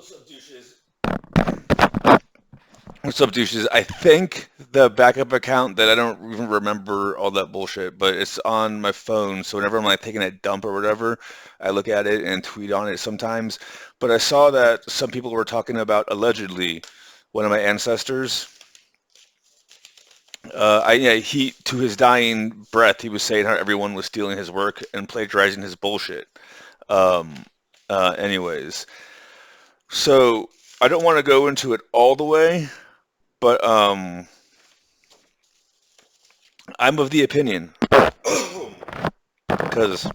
What's up, douches? What's up, douches? I think the backup account that I don't even remember all that bullshit, but it's on my phone. So whenever I'm like taking a dump or whatever, I look at it and tweet on it sometimes. But I saw that some people were talking about allegedly one of my ancestors. Yeah, he to his dying breath, he was saying how everyone was stealing his work and plagiarizing his bullshit. Um, anyways, so I don't want to go into it all the way, but I'm of the opinion because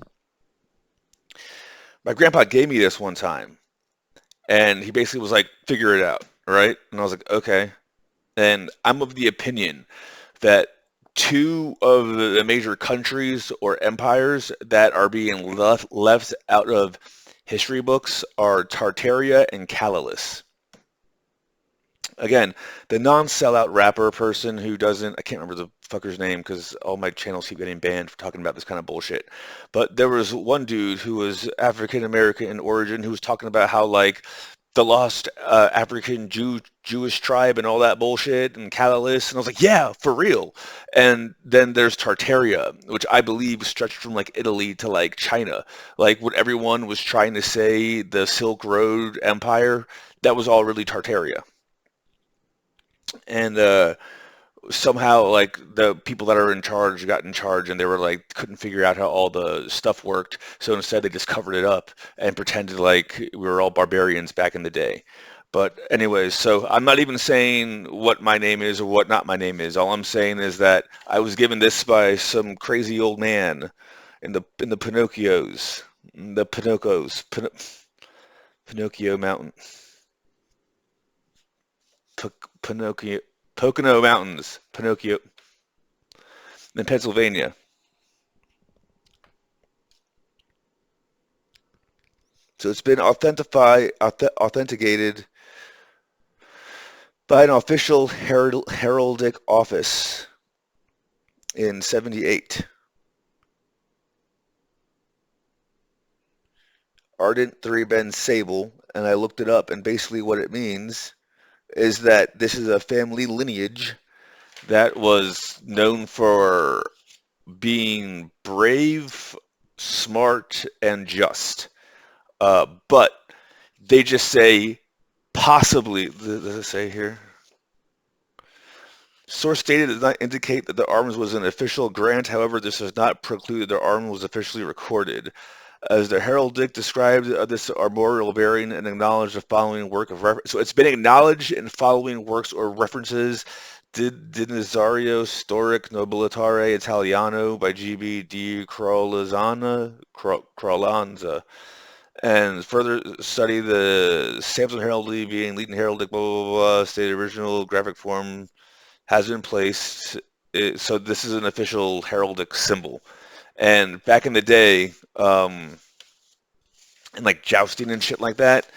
my grandpa gave me this one time, and he basically was like, "Figure it out," right? And I was like, "Okay." And I'm of the opinion that two of the major countries or empires that are being left out of history books are Tartaria and Calalis. Again, the non-sellout rapper person who doesn't, I can't remember the fucker's name because all my channels keep getting banned for talking about this kind of bullshit. But there was one dude who was African American in origin who was talking about how like the lost African Jewish tribe and all that bullshit and Calalis, and I was like, yeah, for real. And then there's Tartaria, which I believe stretched from like Italy to like China. Like what everyone was trying to say, the Silk Road Empire, that was all really Tartaria. And somehow like the people that are in charge got in charge and they were like couldn't figure out how all the stuff worked, so instead they just covered it up and pretended like we were all barbarians back in the day. But anyways, so I'm not even saying what my name is or what not my name is. All I'm saying is that I was given this by some crazy old man in the Pinocchios, the Pinocchio Mountain, Pinocchio, Pocono Mountains, Pinocchio in Pennsylvania. So it's been authenticated by an official heraldic office in 78. Ardent 3 Ben Sable, and I looked it up, and basically what it means is that this is a family lineage that was known for being brave, smart, and just. But they just say possibly, does it say here? Source data does not indicate that the arms was an official grant. However, this does not preclude that the arm was officially recorded. As the heraldic described this armorial bearing and acknowledged the following work of reference. So it's been acknowledged in following works or references. Di Nazario Storic Nobilitare Italiano by G.B. di Crollanza. And further study the Samson heraldry being leading heraldic, blah, blah, blah, blah, stated original graphic form has been placed. So this is an official heraldic symbol. And back in the day, and like jousting and shit like that,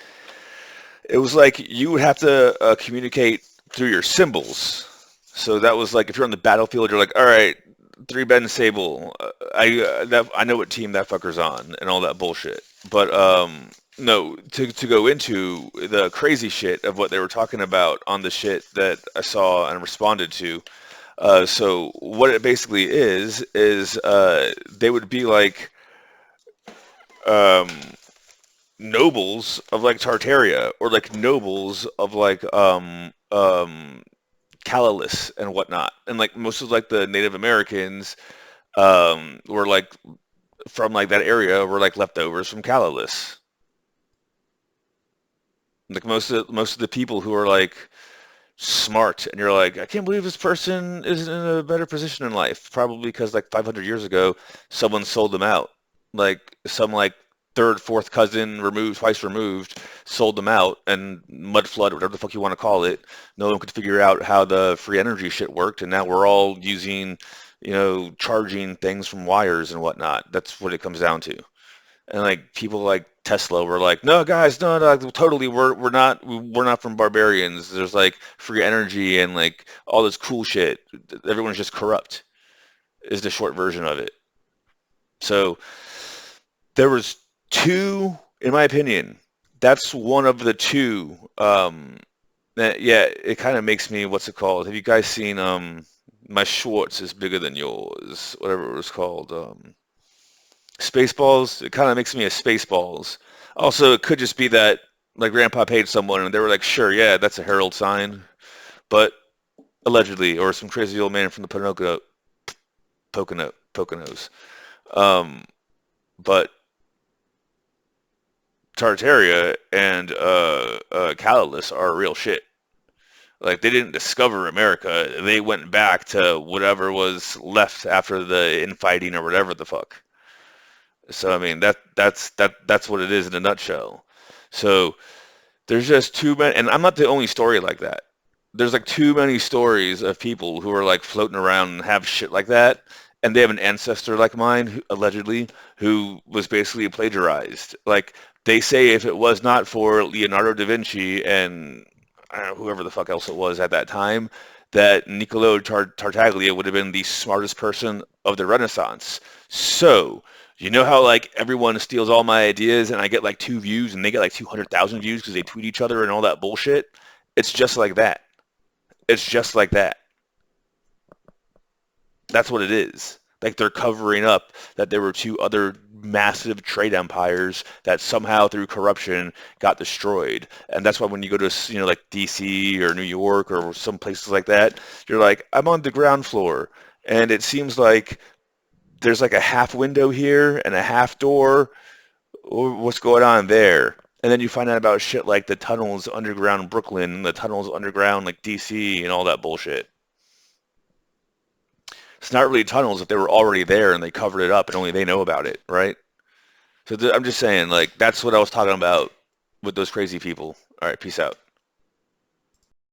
it was like you would have to communicate through your symbols. So that was like if you're on the battlefield, you're like, all right, 3 Ben Sable, I know what team that fucker's on and all that bullshit. But no, to go into the crazy shit of what they were talking about on the shit that I saw and responded to. So what it basically is they would be like um, nobles of like Tartaria or like nobles of like Calalis and whatnot, and like most of like the Native Americans were like from like that area were like leftovers from Calalis. Like most of the people who are like smart and you're like, I can't believe this person is in a better position in life. Probably because like 500 years ago, someone sold them out. Like some like third, fourth cousin removed, twice removed, sold them out and mud flood, whatever the fuck you want to call it. No one could figure out how the free energy shit worked. And now we're all using, charging things from wires and whatnot. That's what it comes down to. And like people like Tesla were like, no guys, no, no, totally, we're not from barbarians. There's like free energy and like all this cool shit. Everyone's just corrupt, is the short version of it. So there was two, in my opinion, that's one of the two. Yeah, it kind of makes me, what's it called? Have you guys seen My Schwartz is Bigger Than Yours, whatever it was called? Spaceballs. It kind of makes me a Spaceballs. Also, it could just be that like Grandpa paid someone and they were like, sure, yeah, that's a herald sign, but allegedly, or some crazy old man from the Poconos. Um, but Tartaria and Calidus are real shit. Like they didn't discover America. They went back to whatever was left after the infighting or whatever the fuck. So I mean that's what it is in a nutshell. So there's just too many, and I'm not the only story like that. There's like too many stories of people who are like floating around and have shit like that, and they have an ancestor like mine, allegedly, who was basically plagiarized. Like they say, if it was not for Leonardo da Vinci and I don't know, whoever the fuck else it was at that time, that Niccolo Tartaglia would have been the smartest person of the Renaissance. So, you know how like everyone steals all my ideas and I get like 2 views and they get like 200,000 views because they tweet each other and all that bullshit? It's just like that. It's just like that. That's what it is. Like they're covering up that there were two other massive trade empires that somehow through corruption got destroyed. And that's why when you go to, like DC or New York or some places like that, you're like, I'm on the ground floor. And it seems like there's like a half window here and a half door. What's going on there? And then you find out about shit like the tunnels underground Brooklyn, the tunnels underground like DC and all that bullshit. It's not really tunnels if they were already there and they covered it up and only they know about it, right? So I'm just saying, like, that's what I was talking about with those crazy people. All right, peace out.